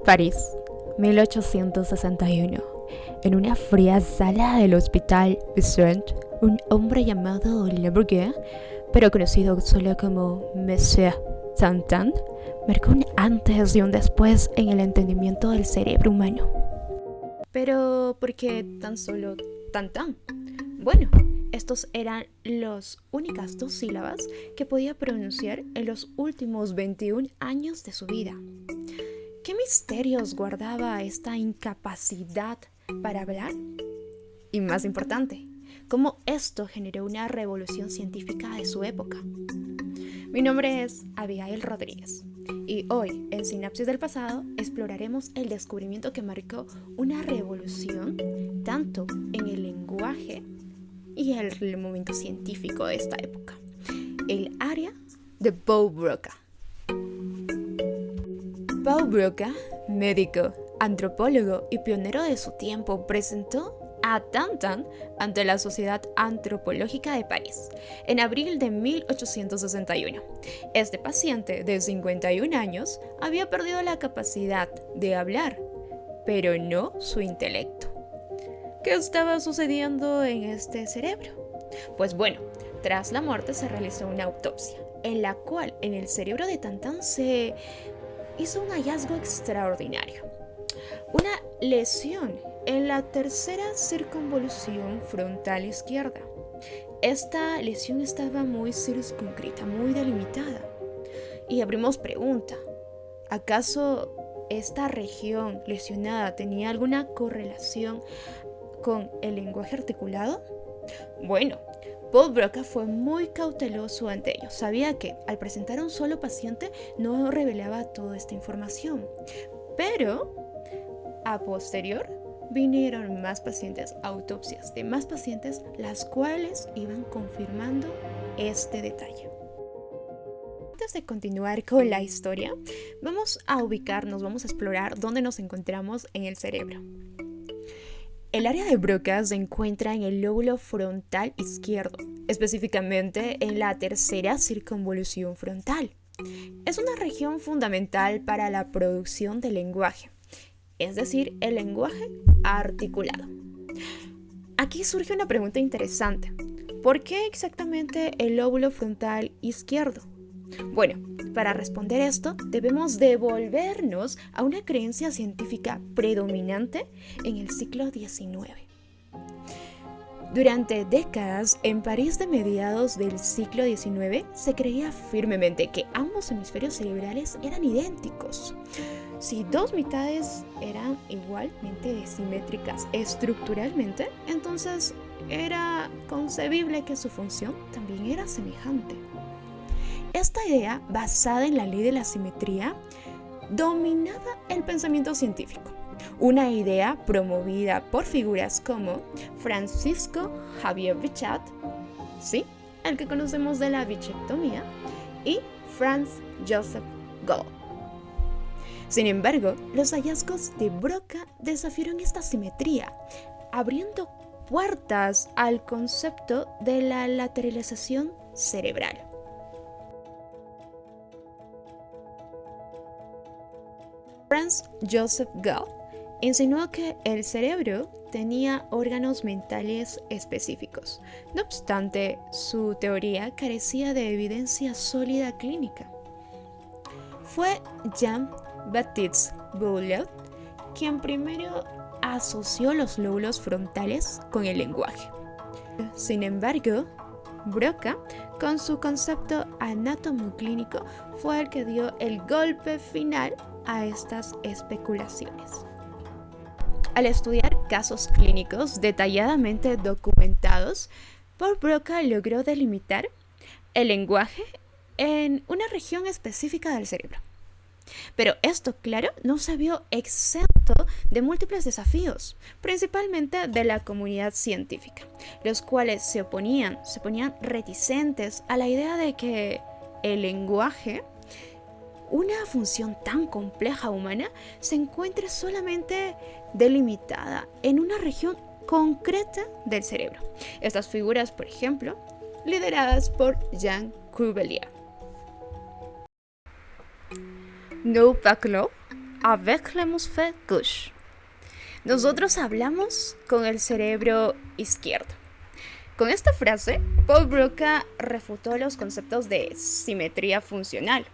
París, 1861. En una fría sala del Hospital Vincent, un hombre llamado Le Bourget, pero conocido solo como Monsieur Tintin, marcó un antes y un después en el entendimiento del cerebro humano. Pero, ¿por qué tan solo Tintin? Bueno, estos eran las únicas dos sílabas que podía pronunciar en los últimos 21 años de su vida. ¿Qué misterios guardaba esta incapacidad para hablar? Y más importante, ¿cómo esto generó una revolución científica de su época? Mi nombre es Abigail Rodríguez y hoy en Sinapsis del Pasado exploraremos el descubrimiento que marcó una revolución tanto en el lenguaje y el momento científico de esta época, el área de Paul Broca. Paul Broca, médico, antropólogo y pionero de su tiempo, presentó a Tintin ante la Sociedad Antropológica de París en abril de 1861. Este paciente de 51 años había perdido la capacidad de hablar, pero no su intelecto. ¿Qué estaba sucediendo en este cerebro? Pues bueno, tras la muerte se realizó una autopsia, en la cual en el cerebro de Tintin se hizo un hallazgo extraordinario. Una lesión en la tercera circunvolución frontal izquierda. Esta lesión estaba muy circunscrita, muy delimitada. Y abrimos pregunta, ¿acaso esta región lesionada tenía alguna correlación con el lenguaje articulado? Bueno, Paul Broca fue muy cauteloso ante ello. Sabía que al presentar a un solo paciente no revelaba toda esta información. Pero, a posterior, vinieron más pacientes, autopsias de más pacientes, las cuales iban confirmando este detalle. Antes de continuar con la historia, vamos a ubicarnos, vamos a explorar dónde nos encontramos en el cerebro. El área de Broca se encuentra en el lóbulo frontal izquierdo, específicamente en la tercera circunvolución frontal. Es una región fundamental para la producción del lenguaje, es decir, el lenguaje articulado. Aquí surge una pregunta interesante. ¿Por qué exactamente el lóbulo frontal izquierdo? Bueno, para responder esto, debemos devolvernos a una creencia científica predominante en el siglo XIX. Durante décadas, en París de mediados del siglo XIX, se creía firmemente que ambos hemisferios cerebrales eran idénticos. Si dos mitades eran igualmente simétricas estructuralmente, entonces era concebible que su función también era semejante. Esta idea, basada en la ley de la simetría, dominaba el pensamiento científico. Una idea promovida por figuras como Francisco Javier Bichat, sí, el que conocemos de la bichectomía, y Franz Joseph Gall. Sin embargo, los hallazgos de Broca desafiaron esta simetría, abriendo puertas al concepto de la lateralización cerebral. Franz Joseph Gall insinuó que el cerebro tenía órganos mentales específicos. No obstante, su teoría carecía de evidencia sólida clínica. Fue Jean-Baptiste Boulud quien primero asoció los lóbulos frontales con el lenguaje. Sin embargo, Broca, con su concepto anatomoclínico, fue el que dio el golpe final a estas especulaciones. Al estudiar casos clínicos detalladamente documentados, Paul Broca logró delimitar el lenguaje en una región específica del cerebro. Pero esto, claro, no se vio exento de múltiples desafíos, principalmente de la comunidad científica, los cuales se ponían reticentes a la idea de que el lenguaje, una función tan compleja humana, se encuentre solamente delimitada en una región concreta del cerebro. Estas figuras, por ejemplo, lideradas por Jean Cuvier. Noé Paclau, avec le muscle gauche. Nosotros hablamos con el cerebro izquierdo. Con esta frase, Paul Broca refutó los conceptos de simetría funcional,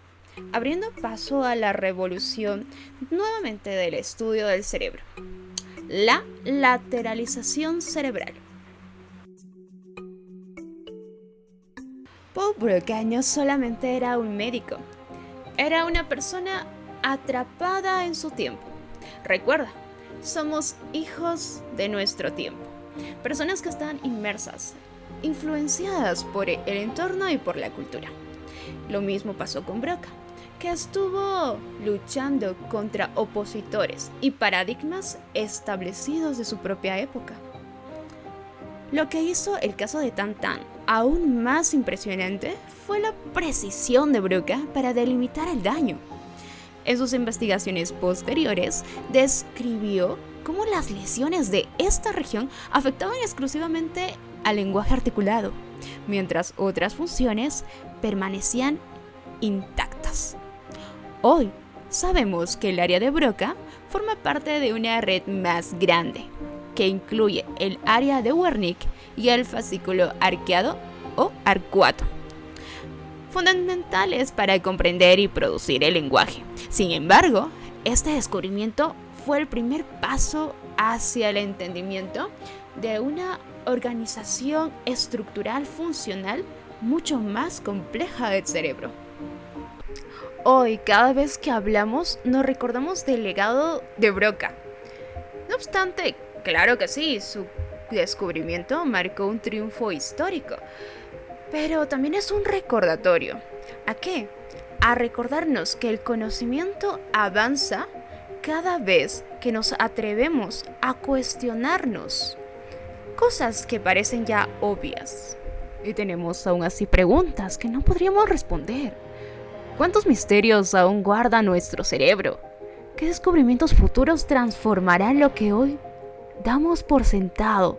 abriendo paso a la revolución nuevamente del estudio del cerebro, la lateralización cerebral. Paul Broca no solamente era un médico, era una persona atrapada en su tiempo. Recuerda, somos hijos de nuestro tiempo. Personas que están inmersas, influenciadas por el entorno y por la cultura. Lo mismo pasó con Broca, que estuvo luchando contra opositores y paradigmas establecidos de su propia época. Lo que hizo el caso de Tan Tan aún más impresionante fue la precisión de Broca para delimitar el daño. En sus investigaciones posteriores, describió cómo las lesiones de esta región afectaban exclusivamente al lenguaje articulado, mientras otras funciones permanecían intactas. Hoy sabemos que el área de Broca forma parte de una red más grande, que incluye el área de Wernicke y el fascículo arqueado o arcuato, fundamentales para comprender y producir el lenguaje. Sin embargo, este descubrimiento fue el primer paso hacia el entendimiento de una organización estructural funcional mucho más compleja del cerebro. Hoy, cada vez que hablamos, nos recordamos del legado de Broca. No obstante, claro que sí, su descubrimiento marcó un triunfo histórico, pero también es un recordatorio. ¿A qué? A recordarnos que el conocimiento avanza cada vez que nos atrevemos a cuestionarnos cosas que parecen ya obvias. Y tenemos aún así preguntas que no podríamos responder. ¿Cuántos misterios aún guarda nuestro cerebro? ¿Qué descubrimientos futuros transformarán lo que hoy damos por sentado?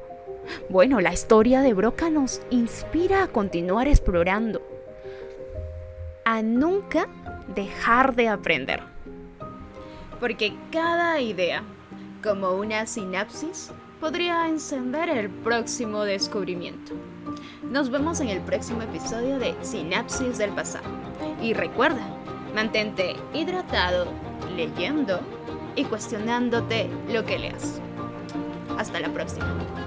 Bueno, la historia de Broca nos inspira a continuar explorando, a nunca dejar de aprender. Porque cada idea, como una sinapsis, podría encender el próximo descubrimiento. Nos vemos en el próximo episodio de Sinapsis del Pasado. Y recuerda, mantente hidratado, leyendo y cuestionándote lo que leas. Hasta la próxima.